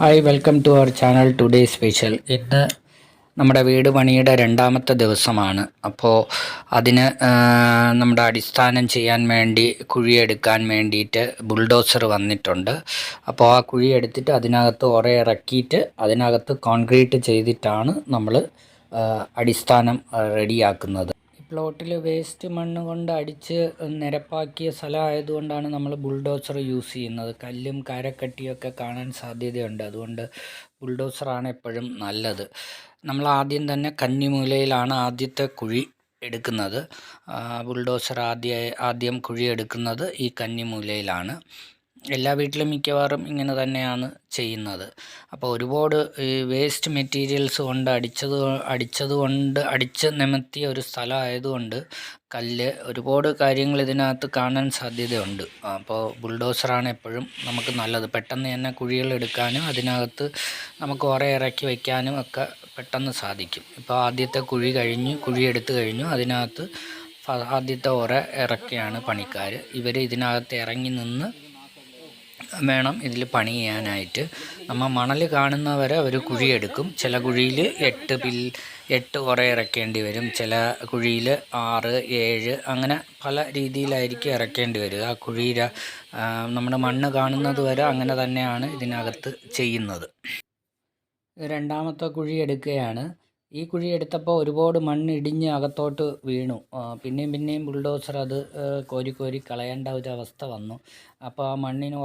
Hi welcome to our channel today special. ഇന്ന് നമ്മുടെ വീട് പണിയുടെ രണ്ടാമത്തെ ദിവസമാണ്. അപ്പോൾ അതിന് നമ്മുടെ അടിസ്ഥാനം ചെയ്യാൻ വേണ്ടി കുഴിയെടുക്കാൻ വേണ്ടിയിട്ട് ബുൾഡോസർ വന്നിട്ടുണ്ട്. അപ്പോൾ ആ കുഴി എടുത്തിട്ട് അതിനകത്ത് ഇറക്കിയിട്ട് അതിനകത്ത് കോൺക്രീറ്റ് ചെയ്തിട്ടാണ് നമ്മൾ അടിസ്ഥാനം റെഡിയാക്കുന്നത്. പ്ലോട്ടിൽ വേസ്റ്റ് മണ്ണ് കൊണ്ട് അടിച്ച് നിരപ്പാക്കിയ സ്ഥലമായതുകൊണ്ടാണ് നമ്മൾ ബുൾഡോസർ യൂസ് ചെയ്യുന്നത്. കല്ലും കരക്കട്ടിയൊക്കെ കാണാൻ സാധ്യതയുണ്ട്. അതുകൊണ്ട് ബുൾഡോസറാണ് എപ്പോഴും നല്ലത്. നമ്മൾ ആദ്യം തന്നെ കന്നിമൂലയിലാണ് ആദ്യത്തെ കുഴി എടുക്കുന്നത്. ബുൾഡോസർ ആദ്യം കുഴി എടുക്കുന്നത് ഈ കന്നിമൂലയിലാണ്. എല്ലാ വീട്ടിലും മിക്കവാറും ഇങ്ങനെ തന്നെയാണ് ചെയ്യുന്നത്. അപ്പോൾ ഒരുപാട് ഈ വേസ്റ്റ് മെറ്റീരിയൽസ് കൊണ്ട് അടിച്ച് നിമത്തിയ ഒരു സ്ഥലമായതുകൊണ്ട് ഒരുപാട് കാര്യങ്ങൾ ഇതിനകത്ത് കാണാൻ സാധ്യതയുണ്ട്. അപ്പോൾ ബുൾഡോസറാണ് എപ്പോഴും നമുക്ക് നല്ലത്. പെട്ടെന്ന് തന്നെ കുഴികൾ എടുക്കാനും അതിനകത്ത് നമുക്ക് ഇറക്കി വയ്ക്കാനും ഒക്കെ പെട്ടെന്ന് സാധിക്കും. ഇപ്പോൾ ആദ്യത്തെ കുഴി എടുത്തു കഴിഞ്ഞു. അതിനകത്ത് ആദ്യത്തെ ഇറക്കിയാണ് പണിക്കാർ. ഇവർ ഇതിനകത്ത് ഇറങ്ങി നിന്ന് വേണം ഇതിൽ പണി ചെയ്യാനായിട്ട്. നമ്മൾ മണൽ കാണുന്നവരെ അവർ കുഴിയെടുക്കും. ചില കുഴിയിൽ 8 ഇറക്കേണ്ടി വരും, ചില കുഴിയിൽ 6, 7 അങ്ങനെ പല രീതിയിലായിരിക്കും ഇറക്കേണ്ടി വരിക. ആ കുഴിയിൽ നമ്മുടെ മണ്ണ് കാണുന്നത് വരെ അങ്ങനെ തന്നെയാണ് ഇതിനകത്ത് ചെയ്യുന്നത്. രണ്ടാമത്തെ കുഴി എടുക്കുകയാണ്. ഈ കുഴി എടുത്തപ്പോൾ ഒരുപാട് മണ്ണ് ഇടിഞ്ഞ് അകത്തോട്ട് വീണു. പിന്നെയും ബുൾഡോസർ അത് കോരി കളയേണ്ട ഒരു അവസ്ഥ വന്നു. അപ്പോൾ ആ മണ്ണിന്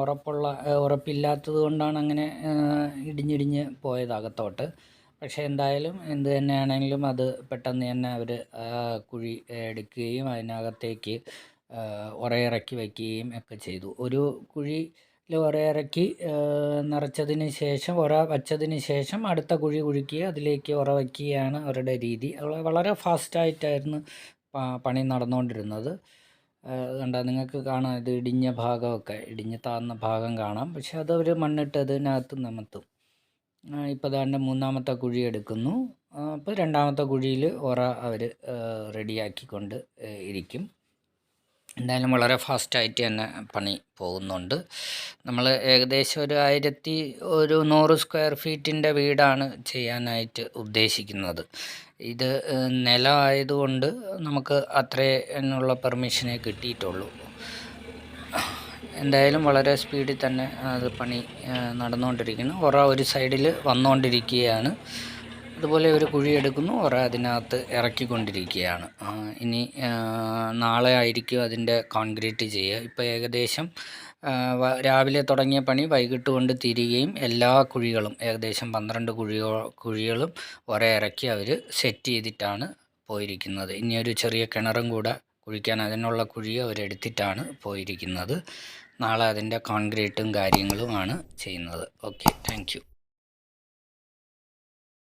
ഉറപ്പില്ലാത്തത് കൊണ്ടാണ് അങ്ങനെ ഇടിഞ്ഞിടിഞ്ഞ് പോയത് അകത്തോട്ട്. പക്ഷേ എന്തായാലും എന്ത് തന്നെയാണെങ്കിലും അത് പെട്ടെന്ന് തന്നെ അവർ കുഴി എടുക്കുകയും അതിനകത്തേക്ക് ഇറക്കി വയ്ക്കുകയും ഒക്കെ ചെയ്തു. ഒരു കുഴി ഇറക്കി നിറച്ചതിന് ശേഷം വച്ചതിന് ശേഷം അടുത്ത കുഴി കുഴിക്കുക, അതിലേക്ക് വയ്ക്കുകയാണ് അവരുടെ രീതി. വളരെ ഫാസ്റ്റായിട്ടായിരുന്നു പണി നടന്നുകൊണ്ടിരുന്നത്. കണ്ടാൽ നിങ്ങൾക്ക് കാണാം, ഇത് ഇടിഞ്ഞ് താഴ്ന്ന ഭാഗം കാണാം. പക്ഷെ അതവർ മണ്ണിട്ട് അതിനകത്ത് നിമത്തും. ഇപ്പോൾ ദാണ്ട് മൂന്നാമത്തെ കുഴി എടുക്കുന്നു. അപ്പോൾ രണ്ടാമത്തെ കുഴിയിൽ അവർ റെഡിയാക്കിക്കൊണ്ട് ഇരിക്കും. എന്തായാലും വളരെ ഫാസ്റ്റായിട്ട് തന്നെ പണി പോകുന്നുണ്ട്. നമ്മൾ ഏകദേശം ഒരു 100 സ്ക്വയർ ഫീറ്റിൻ്റെ വീടാണ് ചെയ്യാനായിട്ട് ഉദ്ദേശിക്കുന്നത്. ഇത് നിലമായതുകൊണ്ട് നമുക്ക് അത്രയുള്ള പെർമിഷനേ കിട്ടിയിട്ടുള്ളൂ. എന്തായാലും വളരെ സ്പീഡിൽ തന്നെ അത് പണി നടന്നുകൊണ്ടിരിക്കുന്നു. ഒരു സൈഡിൽ വന്നുകൊണ്ടിരിക്കുകയാണ്. അതുപോലെ ഒരു കുഴിയെടുക്കുന്നു, അതിനകത്ത് ഇറക്കിക്കൊണ്ടിരിക്കുകയാണ്. ഇനി നാളെ ആയിരിക്കും അതിൻ്റെ കോൺക്രീറ്റ് ചെയ്യുക. ഇപ്പോൾ ഏകദേശം രാവിലെ തുടങ്ങിയ പണി വൈകിട്ട് കൊണ്ട് തീരുകയും എല്ലാ കുഴികളും ഏകദേശം 12 കുഴികളും ഇറക്കി അവർ സെറ്റ് ചെയ്തിട്ടാണ് പോയിരിക്കുന്നത്. ഇനി ഒരു ചെറിയ കിണറും കൂടെ കുഴിക്കാൻ അതിനുള്ള കുഴി അവരെടുത്തിട്ടാണ് പോയിരിക്കുന്നത്. നാളെ അതിൻ്റെ കോൺക്രീറ്റും കാര്യങ്ങളുമാണ് ചെയ്യുന്നത്. Okay, thank you.